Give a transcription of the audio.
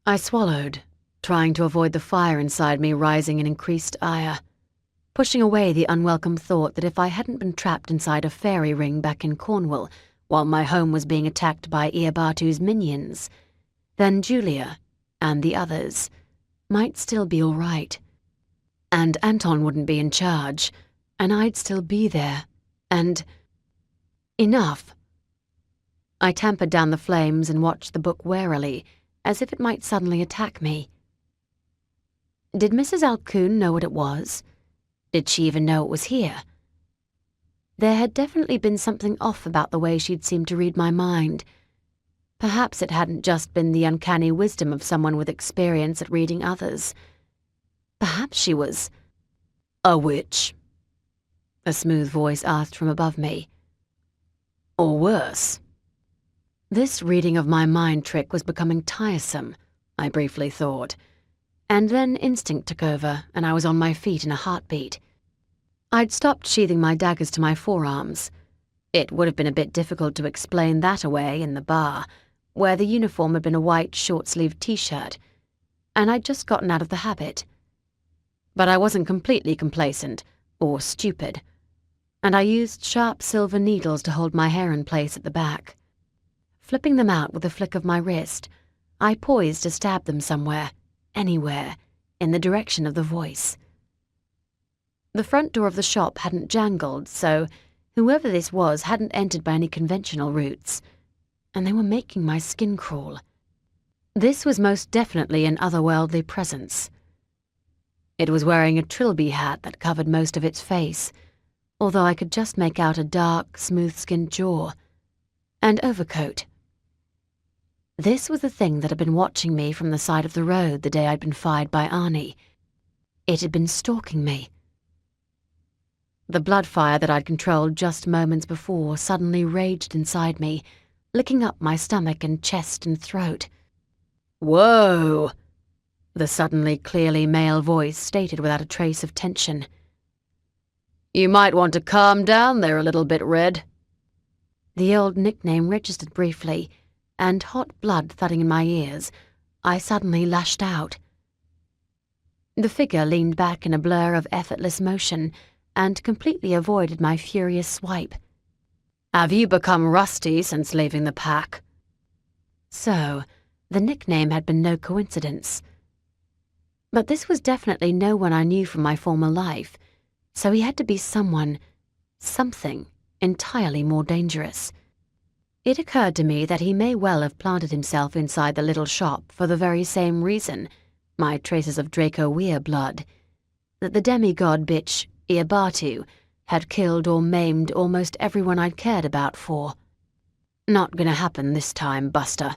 I swallowed, trying to avoid the fire inside me rising in increased ire, pushing away the unwelcome thought that if I hadn't been trapped inside a fairy ring back in Cornwall while my home was being attacked by Iabatu's minions, then Julia, and the others, might still be all right. And Anton wouldn't be in charge, and I'd still be there, and... Enough. I tampered down the flames and watched the book warily, as if it might suddenly attack me. Did Mrs. Alcoon know what it was? Did she even know it was here? There had definitely been something off about the way she'd seemed to read my mind. Perhaps it hadn't just been the uncanny wisdom of someone with experience at reading others. Perhaps she was... "A witch?" a smooth voice asked from above me. "Or worse?" This reading of my mind trick was becoming tiresome, I briefly thought, and then instinct took over and I was on my feet in a heartbeat. I'd stopped sheathing my daggers to my forearms. It would have been a bit difficult to explain that away in the bar, where the uniform had been a white short-sleeved t-shirt, and I'd just gotten out of the habit. But I wasn't completely complacent or stupid, and I used sharp silver needles to hold my hair in place at the back. Flipping them out with a flick of my wrist, I poised to stab them somewhere, anywhere, in the direction of the voice. The front door of the shop hadn't jangled, so whoever this was hadn't entered by any conventional routes, and they were making my skin crawl. This was most definitely an otherworldly presence. It was wearing a trilby hat that covered most of its face, although I could just make out a dark, smooth-skinned jaw, and overcoat. This was the thing that had been watching me from the side of the road the day I'd been fired by Arnie. It had been stalking me. The blood fire that I'd controlled just moments before suddenly raged inside me, licking up my stomach and chest and throat. "Whoa!" the suddenly clearly male voice stated without a trace of tension. "You might want to calm down there a little bit, Red." The old nickname registered briefly, and hot blood thudding in my ears, I suddenly lashed out. The figure leaned back in a blur of effortless motion and completely avoided my furious swipe. "Have you become rusty since leaving the pack?" So, the nickname had been no coincidence. But this was definitely no one I knew from my former life, so he had to be someone, something entirely more dangerous. It occurred to me that he may well have planted himself inside the little shop for the very same reason, my traces of Draco Weir blood, that the demigod bitch Iabatu had killed or maimed almost everyone I'd cared about for. "Not gonna happen this time, Buster,"